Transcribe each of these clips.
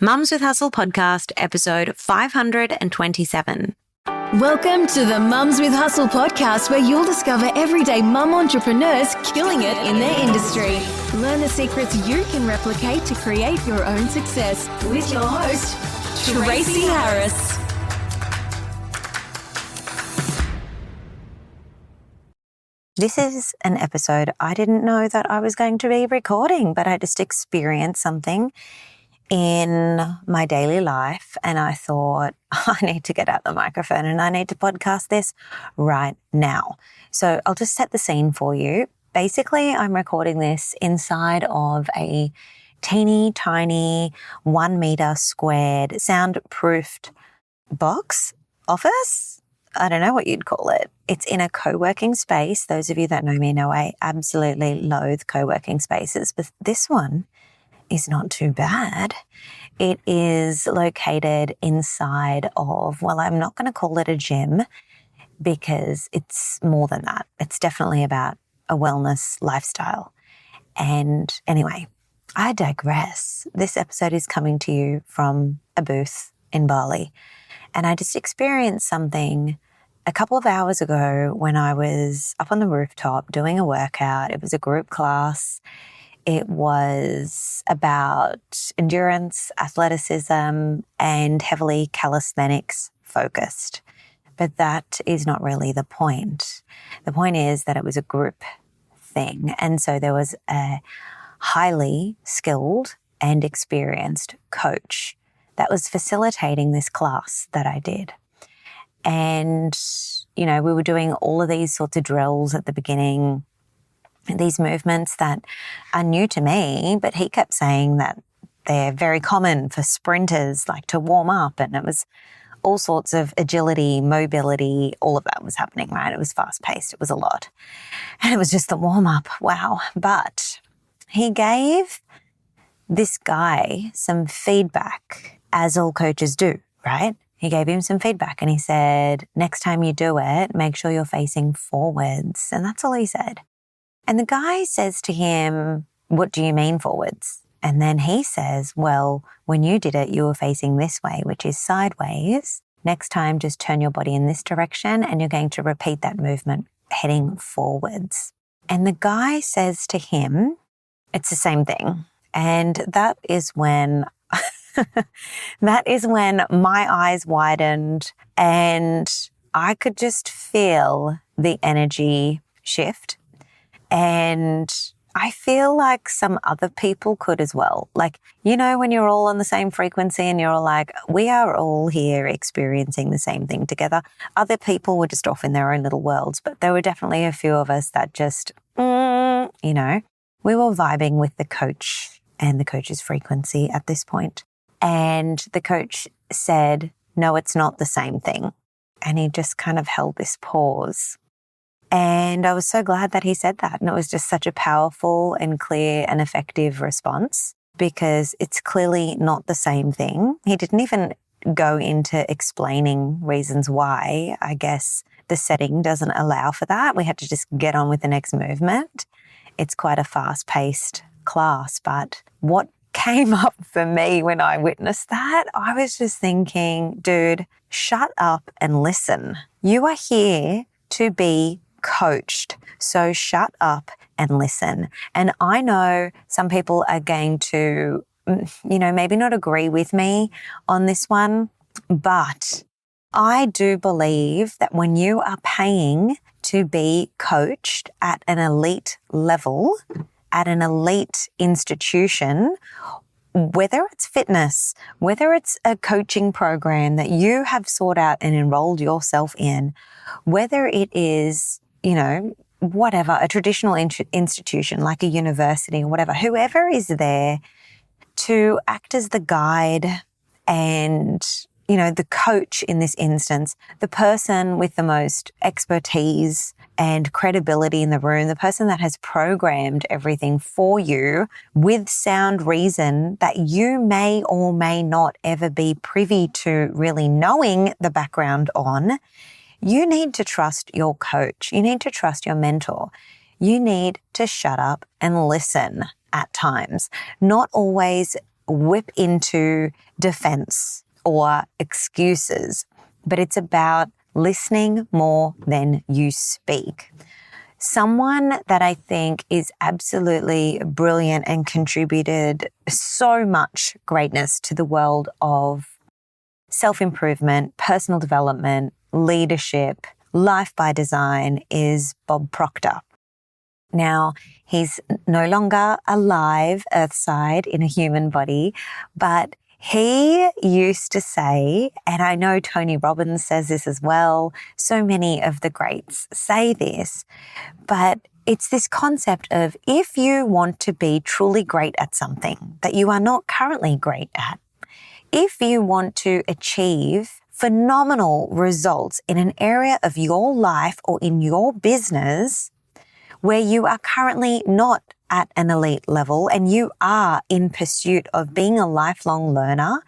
Mums with Hustle podcast, episode 527. Welcome to the Mums with Hustle podcast, where you'll discover everyday mum entrepreneurs killing it in their industry. Learn the secrets you can replicate to create your own success with your host, Tracy Harris. This is an episode I didn't know that I was going to be recording, but I just experienced something in my daily life and I thought, I need to get out the microphone and I need to podcast this right now. So I'll just set the scene for you. Basically, I'm recording this inside of a teeny tiny 1 meter squared soundproofed box office. I don't know what you'd call it. It's in a co-working space. Those of you that know me know I absolutely loathe co-working spaces, but this one is not too bad. It is located inside of, well, I'm not going to call it a gym because it's more than that. It's definitely about a wellness lifestyle. And anyway, I digress. This episode is coming to you from a booth in Bali. And I just experienced something a couple of hours ago when I was up on the rooftop doing a workout. It was a group class. It was about endurance, athleticism, and heavily calisthenics focused. But that is not really the point. The point is that it was a group thing. And so there was a highly skilled and experienced coach that was facilitating this class that I did. And, you know, we were doing all of these sorts of drills at the beginning, these movements that are new to me, but he kept saying that they're very common for sprinters, like to warm up. And it was all sorts of agility, mobility, all of that was happening, right? It was fast paced. It was a lot. And it was just the warm up. Wow. But he gave this guy some feedback, as all coaches do, right? He gave him some feedback and he said, next time you do it, make sure you're facing forwards. And that's all he said. And the guy says to him, what do you mean forwards? And then he says, well, when you did it, you were facing this way, which is sideways. Next time, just turn your body in this direction and you're going to repeat that movement heading forwards. And the guy says to him, it's the same thing. And that is when my eyes widened and I could just feel the energy shift. And I feel like some other people could as well. Like, you know, when you're all on the same frequency and you're all like, we are all here experiencing the same thing together. Other people were just off in their own little worlds, but there were definitely a few of us that just, we were vibing with the coach and the coach's frequency at this point. And the coach said, no, it's not the same thing. And he just kind of held this pause. And I was so glad that he said that. And it was just such a powerful and clear and effective response because it's clearly not the same thing. He didn't even go into explaining reasons why. I guess the setting doesn't allow for that. We had to just get on with the next movement. It's quite a fast-paced class. But what came up for me when I witnessed that, I was just thinking, dude, shut up and listen. You are here to be coached. So shut up and listen. And I know some people are going to, maybe not agree with me on this one, but I do believe that when you are paying to be coached at an elite level, at an elite institution, whether it's fitness, whether it's a coaching program that you have sought out and enrolled yourself in, whether it is, whatever, a traditional institution like a university or whatever, whoever is there to act as the guide and, the coach in this instance, the person with the most expertise and credibility in the room, the person that has programmed everything for you with sound reason that you may or may not ever be privy to really knowing the background on, you need to trust your coach. You need to trust your mentor. You need to shut up and listen at times. Not always whip into defense or excuses, but it's about listening more than you speak. Someone that I think is absolutely brilliant and contributed so much greatness to the world of self-improvement, personal development, leadership, life by design is Bob Proctor. Now, he's no longer alive earthside in a human body, but he used to say, and I know Tony Robbins says this as well, so many of the greats say this, but it's this concept of if you want to be truly great at something that you are not currently great at, if you want to achieve phenomenal results in an area of your life or in your business where you are currently not at an elite level and you are in pursuit of being a lifelong learner,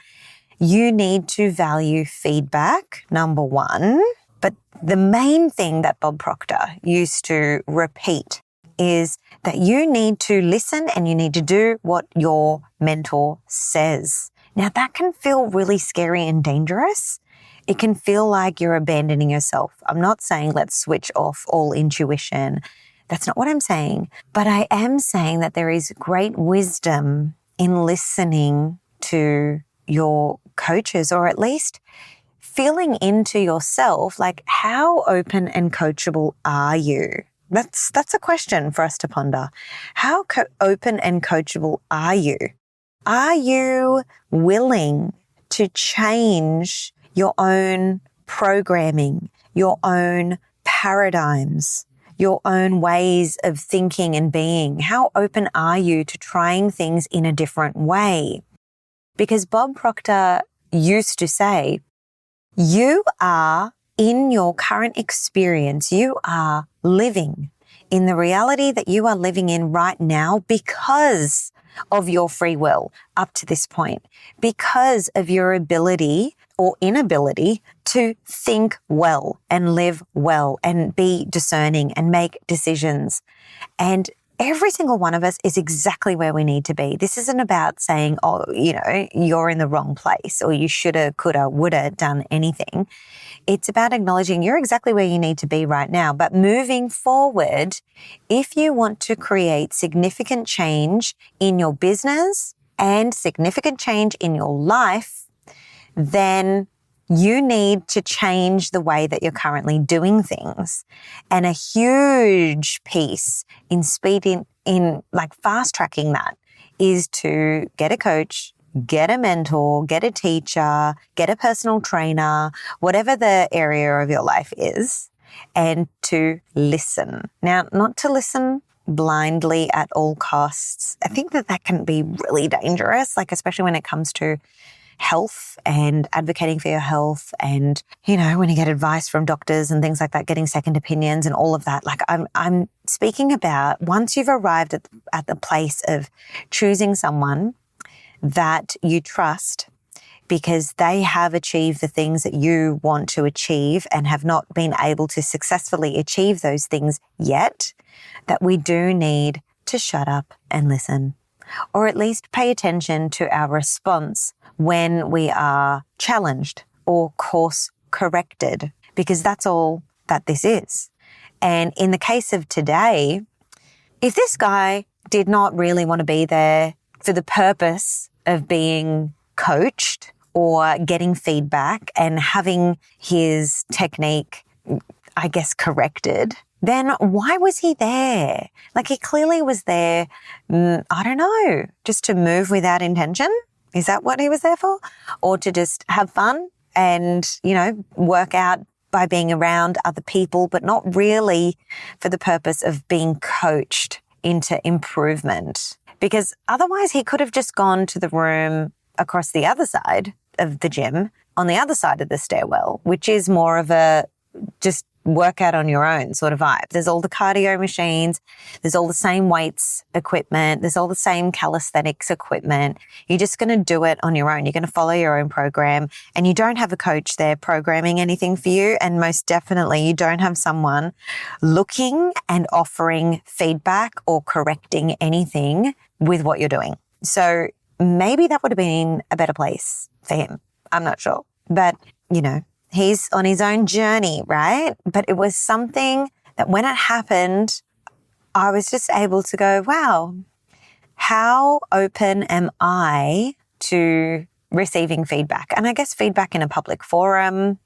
you need to value feedback, number one. But the main thing that Bob Proctor used to repeat is that you need to listen and you need to do what your mentor says. Now, that can feel really scary and dangerous. It can feel like you're abandoning yourself. I'm not saying let's switch off all intuition. That's not what I'm saying. But I am saying that there is great wisdom in listening to your coaches, or at least feeling into yourself, like how open and coachable are you? That's a question for us to ponder. How open and coachable are you? Are you willing to change your own programming, your own paradigms, your own ways of thinking and being? How open are you to trying things in a different way? Because Bob Proctor used to say, you are in your current experience, you are living in the reality that you are living in right now because of your free will up to this point, because of your ability or inability to think well and live well and be discerning and make decisions. And every single one of us is exactly where we need to be. This isn't about saying, oh, you're in the wrong place or you shoulda, coulda, woulda done anything. It's about acknowledging you're exactly where you need to be right now. But moving forward, if you want to create significant change in your business and significant change in your life, then you need to change the way that you're currently doing things. And a huge piece in speeding, in like fast tracking that is to get a coach, get a mentor, get a teacher, get a personal trainer, whatever the area of your life is, and to listen. Now, not to listen blindly at all costs. I think that can be really dangerous, like especially when it comes to health and advocating for your health and, when you get advice from doctors and things like that, getting second opinions and all of that. Like I'm speaking about once you've arrived at the place of choosing someone that you trust because they have achieved the things that you want to achieve and have not been able to successfully achieve those things yet, that we do need to shut up and listen, or at least pay attention to our response when we are challenged or course corrected, because that's all that this is. And in the case of today, if this guy did not really want to be there for the purpose of being coached or getting feedback and having his technique, I guess, corrected, then why was he there? Like he clearly was there, I don't know, just to move without intention. Is that what he was there for? Or to just have fun and, work out by being around other people, but not really for the purpose of being coached into improvement? Because otherwise he could have just gone to the room across the other side of the gym, on the other side of the stairwell, which is more of a just work out on your own sort of vibe. There's all the cardio machines. There's all the same weights equipment. There's all the same calisthenics equipment. You're just going to do it on your own. You're going to follow your own program, and you don't have a coach there programming anything for you. And most definitely you don't have someone looking and offering feedback or correcting anything with what you're doing. So maybe that would have been a better place for him. I'm not sure. But, he's on his own journey, right? But it was something that when it happened, I was just able to go, wow, how open am I to receiving feedback? And I guess feedback in a public forum.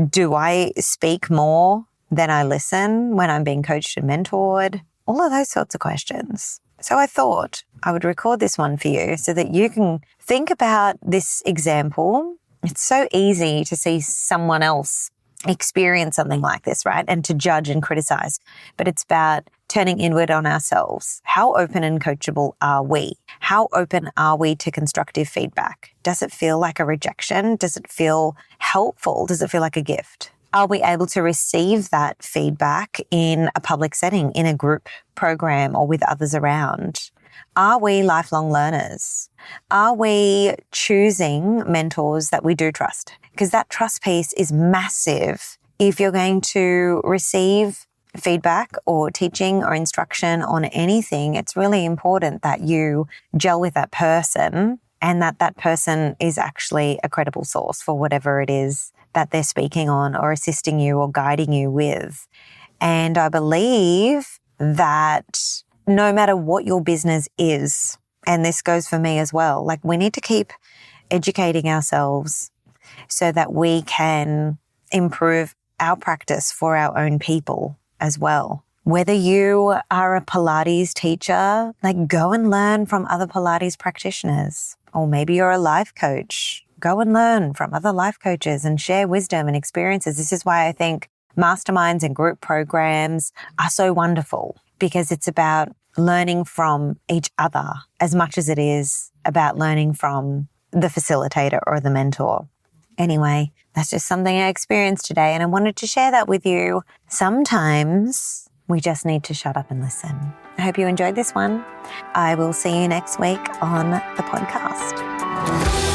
Do I speak more than I listen when I'm being coached and mentored? All of those sorts of questions. So I thought I would record this one for you so that you can think about this example. It's so easy to see someone else experience something like this, right? And to judge and criticize. But it's about turning inward on ourselves. How open and coachable are we? How open are we to constructive feedback? Does it feel like a rejection? Does it feel helpful? Does it feel like a gift? Are we able to receive that feedback in a public setting, in a group program, or with others around? Are we lifelong learners? Are we choosing mentors that we do trust? Because that trust piece is massive. If you're going to receive feedback or teaching or instruction on anything, it's really important that you gel with that person and that person is actually a credible source for whatever it is that they're speaking on or assisting you or guiding you with. And I believe that no matter what your business is, and this goes for me as well, like we need to keep educating ourselves so that we can improve our practice for our own people as well. Whether you are a Pilates teacher, like go and learn from other Pilates practitioners, or maybe you're a life coach. Go and learn from other life coaches and share wisdom and experiences. This is why I think masterminds and group programs are so wonderful, because it's about learning from each other as much as it is about learning from the facilitator or the mentor. Anyway, that's just something I experienced today, and I wanted to share that with you. Sometimes we just need to shut up and listen. I hope you enjoyed this one. I will see you next week on the podcast.